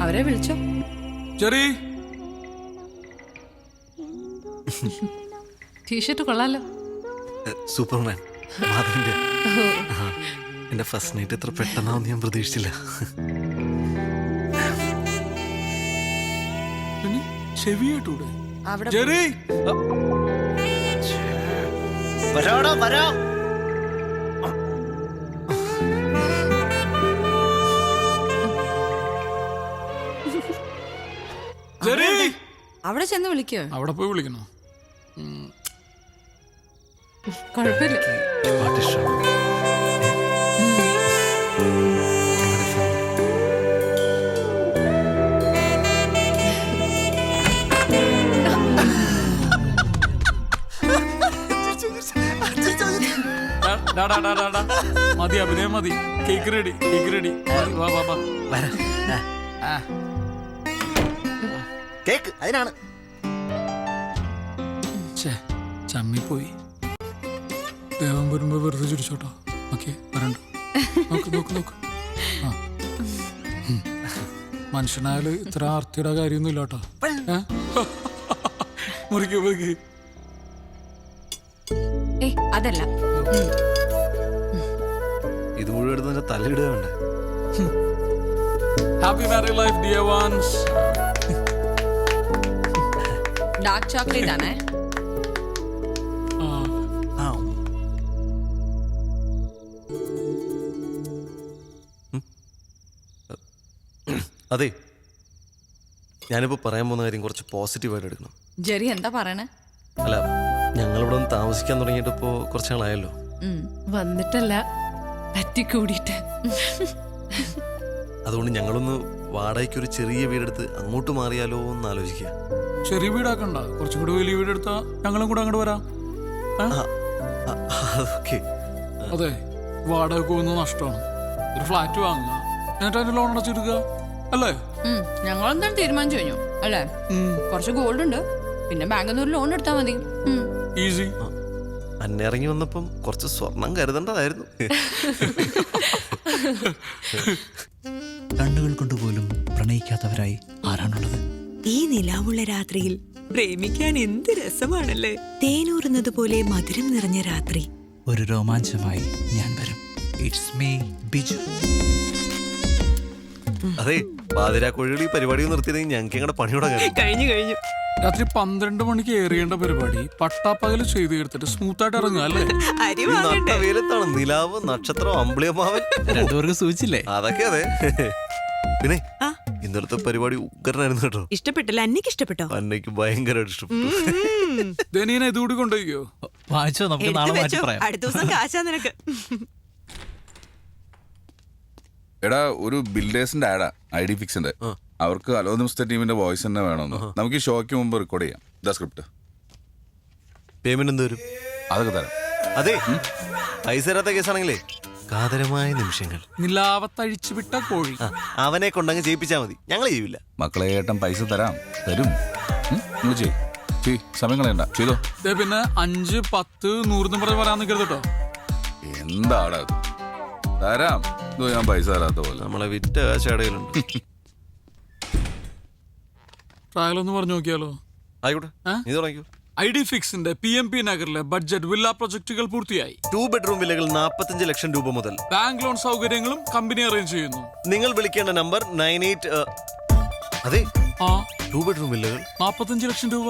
അവരെ വിളിച്ചോ. Cherry T shirt കൊള്ളാലോ. സൂപ്പർമാൻ മാധവന്റെ. എന്റെ ഫസ്റ്റ് നൈറ്റ് എത്ര പെട്ടെന്നാവും ഞാൻ പ്രതീക്ഷിച്ചില്ല. ചെവിയായിട്ടൂടെ അവിടെ ചെറി? വരാടാ വരാ. ചെറി അവിടെ ചെന്ന് വിളിക്കോ. അവിടെ പോയി വിളിക്കണോ? കുഴപ്പമില്ല. മതി അഭിനയം മതി. Cake ready, cake ready. വാ വാ വാ. കേക്ക് അതിനാണ്. ചമ്മിപ്പോയി. ദേവൻ വരുമ്പോ വെറുതെ ചിരിച്ചോട്ടോ. ഓക്കെ വരണ്ട. നോക്ക് നോക്ക് നോക്ക്. മനുഷ്യനായാല് ഇത്ര ആർത്തിയുടെ കാര്യമൊന്നും ഇല്ല കേട്ടോ. മുറിക്ക് മുറിക്ക്. അതല്ല, ഇത് മുഴുവൻ എടുത്ത് തലയിടുക വേണ്ടേ? Happy married life dear ones. Dark chocolate ആണേ. അതെ, ഞാനിപ്പോ പറയാൻ പോകുന്ന കാര്യം കുറച്ച് പോസിറ്റീവായിട്ട് എടുക്കണം. ജെറി എന്താ പറയണേ? അല്ല, ഞങ്ങളിവിടെ ഒന്ന് താമസിക്കാൻ തുടങ്ങിയിട്ട് ഇപ്പോ കുറച്ച് നാളായല്ലോ. വന്നിട്ടല്ല, പറ്റിക്കൂടിയിട്ട്. അതുകൊണ്ട് ഞങ്ങളൊന്ന് വാടകയ്ക്ക് ഒരു ചെറിയ വീടെടുത്ത് അങ്ങോട്ട് മാറിയാലോ എന്ന് ആലോചിക്കുക. ചെറിയ വീടാക്കണ്ട, കുറച്ചും കൂടി വലിയ വീടെടുത്താ ഞങ്ങളും കൂടെ അങ്ങോട്ട് വരാം. അതൊക്കെ അതെ, വാടക പോകുന്നത് നഷ്ടമാണ്. ഒരു ഫ്ലാറ്റ് വാങ്ങുക, എന്നിട്ട് അതിന്റെ ലോൺ അടച്ചെടുക്കുക അല്ലേ? ഞങ്ങളെന്തായാലും തീരുമാനിച്ചു കഴിഞ്ഞു അല്ലേ? കുറച്ച് ഗോൾഡ് ഉണ്ട്, പിന്നെ ബാങ്കിൽ നിന്ന് ഒരു ലോൺ എടുത്താൽ മതി. ഈസി. അന്നിറങ്ങി വന്നപ്പം കുറച്ച് സ്വർണം കരുതേണ്ടതായിരുന്നു. കണ്ണുകൾ കൊണ്ടുപോലും പ്രണയിക്കാത്തവരായി ആരാണുള്ളത്? ഈ നിലാവുള്ള രാത്രിയിൽ പ്രേമിക്കാൻ എന്ത് രസമാണല്ലേ. തേനൂറുന്നത് പോലെ മധുരം നിറഞ്ഞ രാത്രി. ഒരു രോമാഞ്ചമായി ഞാൻ വരും. It's me Biju. അതെ, പാതിരാക്കൊഴികൾ ഈ പരിപാടി നിർത്തിയതെങ്കിൽ ഞങ്ങൾക്ക് ഞങ്ങളുടെ പണിയോടെ കഴിഞ്ഞു കഴിഞ്ഞു. രാത്രി 12 മണിക്ക് ഏറിയേണ്ട പരിപാടി പട്ടാപ്പകല് ചെയ്ത് എടുത്തിട്ട് സ്മൂത്തായിട്ട് ഇറങ്ങുക അല്ലേ? വെയിലത്താണ് നിലാവ്, നക്ഷത്രം, അമ്പിളിയമ്മാവൻ രണ്ടുപേർക്ക് സൂചിച്ചില്ലേ? അതൊക്കെ അതെ. പിന്നെ ഇന്നലത്തെ പരിപാടി ഉഗ്രനായിരുന്നു കേട്ടോ. ഇഷ്ടപ്പെട്ടില്ല? അന്നയ്ക്ക് ഇഷ്ടപ്പെട്ടോ? അന്നയ്ക്ക് ഭയങ്കരമായിട്ട് ഇഷ്ടപ്പെട്ടു. ഇതുകൂടി കൊണ്ടുപോയിക്കോ. വാങ്ങിച്ചോ, നമുക്ക് നാളെ മാറ്റി പറയാം. അടുത്ത ദിവസം കാശാ നിനക്ക്. എടാ, ഒരു ബിൽഡേഴ്സിന്റെ ആഡാ ID ഫിക്സിന്റെ. അവർക്ക് അലോ നിമിഷത്തെ ടീമിന്റെ വോയിസ് തന്നെ വേണമെന്ന്. നമുക്ക് ഈ ഷോയ്ക്ക് മുമ്പ് റെക്കോർഡ് ചെയ്യാം. ഇതാ സ്ക്രിപ്റ്റ്. പേയ്മെന്റ് എന്ത് വരും? അതൊക്കെ തരാം. അതെ, പൈസ തരാത്ത കേസാണെങ്കിലേ കാതരമായ നിമിഷങ്ങൾ. നിലാവത്തഴിച്ചു വിട്ട കോഴി. അവനെ കൊണ്ടങ്ങ് ചെയ്യിപ്പിച്ചാ മതി, ഞങ്ങൾ ചെയ്യൂല. മക്കളെ, ഏട്ടൻ പൈസ തരും. സമയം കളയണ്ട, ചെയ്തോ. പിന്നെ 5, 10, 100 പറഞ്ഞ് പറയാൻ നിൽക്കരുത് കേട്ടോ. എന്താടാ തരാം. ഞാൻ പൈസ തരാത്ത പോലെ. നമ്മളെ വിറ്റ കാശടയിലുണ്ട്. ട്രയലൊന്ന് പറഞ്ഞു നോക്കിയാലോ? ആയിക്കോട്ടെ, നീ തുടങ്ങിക്കോ. ID ഫിക്സിന്റെ PMP നഗറിലെ ബഡ്ജറ്റ് വില്ല പ്രൊജക്ടുകൾ പൂർത്തിയായി. 2 ബെഡ്റൂം വില്ലകൾ 45 ലക്ഷം രൂപ മുതൽ. ബാങ്ക് ലോൺ സൗകര്യങ്ങളും കമ്പനി അറേഞ്ച് ചെയ്യുന്നു. നിങ്ങൾ വിളിക്കേണ്ട നമ്പർ 98. അതെ, 2 ബെഡ്റൂം വില്ലകൾ 45 ലക്ഷം രൂപ.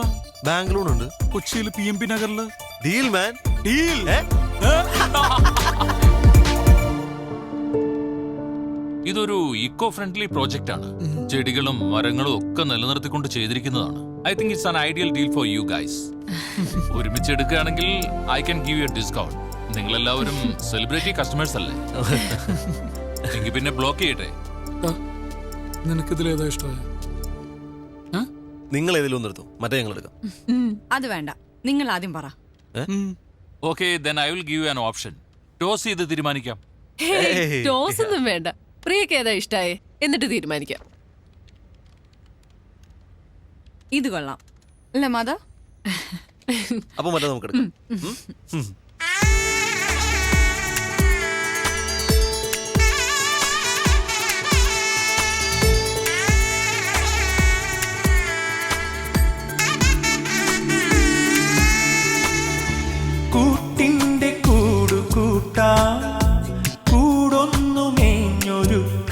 ബാങ്ക് ലോൺ ഉണ്ട്. കൊച്ചിയിൽ PMP നഗറില്. Deal man, deal. ഇതൊരു ഇക്കോ ഫ്രണ്ട്ലി പ്രോജക്റ്റ് ആണ്. ചെടികളും മരങ്ങളും ഒക്കെ നിലനിർത്തിക്കൊണ്ട് ചെയ്തിരിക്കുന്നതാണ്. I think it's an ideal deal for you guys. ഒരുമിച്ച് എടുക്കുകയാണെങ്കിൽ I can give you discount. നിങ്ങൾ എല്ലാവരും സെലിബ്രിറ്റി കസ്റ്റമേഴ്സ് അല്ലേ? എങ്കിൽ പിന്നെ ബ്ലോക്ക് ചെയ്യട്ടെ. നിനക്കിതിലേതാ ഇഷ്ടമായ? നിങ്ങൾ ഏതെങ്കിലും ഒന്ന് എടുത്തു, മറ്റേ ഞങ്ങൾ എടുക്കാം. അത് വേണ്ട, നിങ്ങൾ ആദ്യം പറ. Okay, then I will give you an option. Toss ചെയ്ത് തീരുമാനിക്കാം. ടോസ് ഒന്നും വേണ്ട, പ്രിയക്ക് ഏതാ ഇഷ്ടായേ എന്നിട്ട് തീരുമാനിക്കാം. ഇത് കൊള്ളാം അല്ലേ മാധ? അപ്പൊ മറ്റേ നമുക്ക് എടുക്കാം.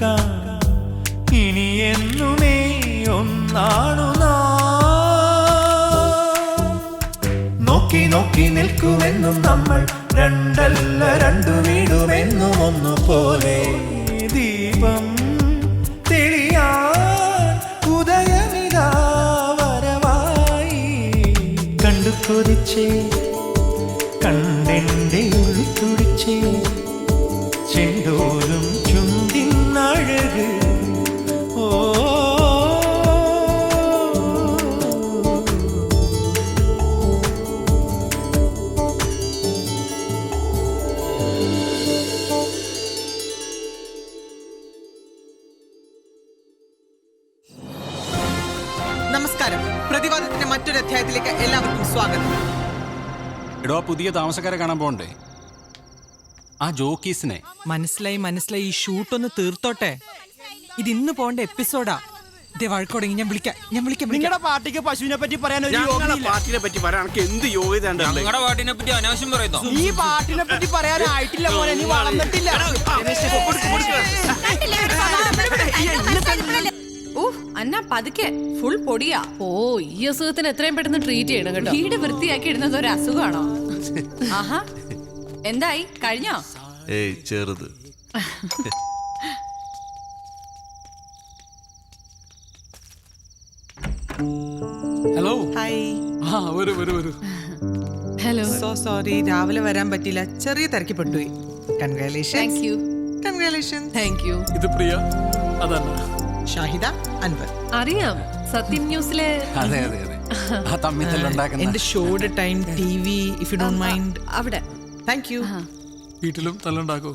തീർക്കാൻ ഇനി എന്നുമേ ഒന്നാണു നാം. നോക്കി നോക്കി നിൽക്കുമെന്നും നമ്മൾ രണ്ടല്ല രണ്ടു വീടുമെന്നും ഒന്നുപോലെ. ദീപം തെളിയാൻ ഉദയമിതാ വരവായി. കണ്ടു കൊതിച്ചേ കണ്ടെന്റെ ഉള്ളിൽ തുടിച്ചേ ചെണ്ടോലും ചുണ്ടിനഴക്. ഓ നമസ്കാരം. പ്രതിവാദത്തിന്റെ മറ്റൊരു അധ്യായത്തിലേക്ക് എല്ലാവർക്കും സ്വാഗതം. എടോ, പുതിയ താമസക്കാരെ കാണാൻ പോണ്ടേ? ആ ജോക്കീസിനെ മനസ്സിലായി. ഈ ഷൂട്ടൊന്ന് തീർത്തോട്ടെ. ഇത് ഇന്ന് പോണ്ട എപ്പിസോഡാ. വഴക്കോടെങ്കിൽ ഞാൻ വിളിക്കാം. നിങ്ങളുടെ പാർട്ടിക്ക് പശുവിനെ പറ്റി പറയാൻ ഒരു പാർട്ടിനെ പറ്റി പറയാൻ എന്ത് യോഗ്യത? ഞങ്ങളുടെ പാട്ടിനെ പറ്റി അനാവശ്യം പറയുന്നു. ഈ പാർട്ടിനെ പറ്റി പറയാനായിട്ടില്ല മോനെ, നീ വളർന്നിട്ടില്ല. അന്ന പതുക്കെ ഫുൾ പൊടിയാ. ഓ, ഈ അസുഖത്തിന് എത്രയും പെട്ടെന്ന് ട്രീറ്റ് ചെയ്യണം കേട്ടോ. വീട് വൃത്തിയാക്കി ഇടുന്നത് ഒരു അസുഖമാണോ? ആഹാ, എന്തായി കഴിഞ്ഞോ? ഏയ് ചെറുത്. ഹലോ. ഹായ്. ആ വരൂ വരൂ വരൂ. ഹലോ. സോ സോറി, രാവിലെ വരാൻ പറ്റില്ല. ചെറിയ തിരക്കി പെട്ടുപോയി. Thank you. Congratulation. Thank you. ഇത് പ്രിയ, അതല്ല ഷാഹിദ, അൻവർ. അറിയാം, സത്യം ന്യൂസിലെ. അതെ അതെ അതെ, ആ തമ്മിത്തല്ലുണ്ടാക്കുന്ന എന്റെ ഷോയുടെ time TV, if you don't mind. അവിടെ. Thank you. വീട്ടിലും തല്ലുണ്ടാക്കോ?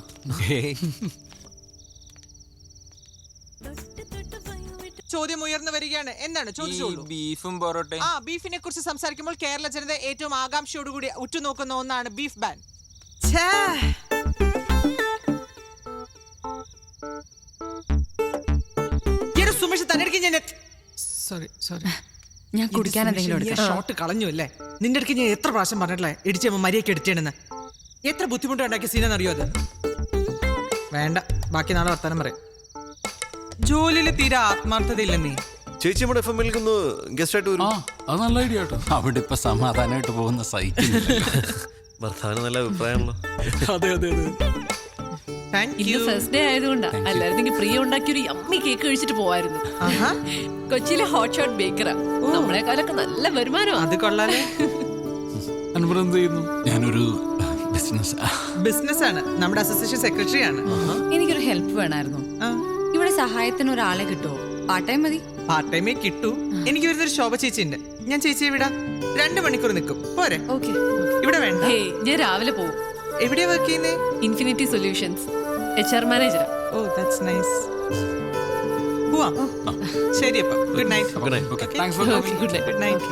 ചോദ്യം ഉയർന്നു വരികയാണ്. എന്താണ് ചോദിച്ചോളൂ. ബീഫും പൊറോട്ടയും. ബീഫിനെ കുറിച്ച് സംസാരിക്കുമ്പോൾ കേരള ജനത ഏറ്റവും ആകാംക്ഷയോടുകൂടി ഉറ്റുനോക്കുന്ന ഒന്നാണ് ബീഫ് ബാൻ. സുമേഷ് തന്നെടുക്കി ഞാൻ സോറി ഞാൻ കുടിക്കാൻ എന്തെങ്കിലും എടുക്കാം. ഷോട്ട് കളഞ്ഞു അല്ലേ? നിന്റെ അടുക്ക് ഞാൻ എത്ര പ്രാവശ്യം പറഞ്ഞിട്ടില്ലേ ഇടിച്ചമ്മ മരിയൊക്കെ എടുത്തേണെന്ന്. എത്ര ബുദ്ധിമുട്ട് ഉണ്ടാക്കിയ സീനെന്ന് അറിയോ അത്? വേണ്ട, ബാക്കി നാളെ വർത്താനം പറയാം. ജോലിയിൽ തീരെ ആത്മാർത്ഥത ഇല്ല നീ. ചേച്ചി നമ്മുടെ FM ൽ ഗസ്റ്റ് ആയിട്ട് വരും. അത് നല്ല ഐഡിയ കേട്ടോ. അവിടെ ഇപ്പൊ സമാധാനമായിട്ട് പോകുന്ന സൈക്കിൾ. ഭർത്താവിന് നല്ല അഭിപ്രായമാണല്ലോ. അതെ അതെ അതെ. ഇന്ന് ഫസ്റ്റ് ഡേ ആയതുകൊണ്ടാ. അല്ലായിരുന്നെങ്കിൽ പ്രിയ ഉണ്ടാക്കിയ ഒരു യമ്മി കേക്ക് കഴിച്ചിട്ട് പോവായിരുന്നു. കൊച്ചിയിലെ ഹോട്ട് ഷോട്ട് ബേക്കറാ. നമ്മളെക്കാളൊക്കെ നല്ല വരുമാനമാണ്. അത് കൊള്ളാലേ. അൻവർ എന്ത് ചെയ്യുന്നു? ഞാനൊരു ബിസിനസ് ആണ്. നമ്മുടെ അസോസിയേഷൻ സെക്രട്ടറി ആണ്. എനിക്കൊരു ഹെൽപ്പ് വേണമായിരുന്നു. ഇവിടെ സഹായത്തിന് ഒരാളെ കിട്ടുമോ? പാർട്ട് ടൈം മതി. പാർട്ട് ടൈമേ കിട്ടൂ. എനിക്ക് വരുന്നൊരു ശോഭ ചേച്ചി ഉണ്ട്. ഞാൻ ചേച്ചിയെ വിടാം. 2 മണിക്കൂർ നിൽക്കും. പോരെ? ഓക്കെ. ഇവിടെ വേണ്ട. ഞാൻ രാവിലെ പോവും. എവിടെയാ വർക്ക് ചെയ്യുന്നേ? ഇൻഫിനിറ്റി സൊല്യൂഷൻസ് HR മാനേജറാ. Oh, that's nice. പോവാം. ശരി, അപ്പൊ good night. Good night. Thanks for coming. Good night. Good night.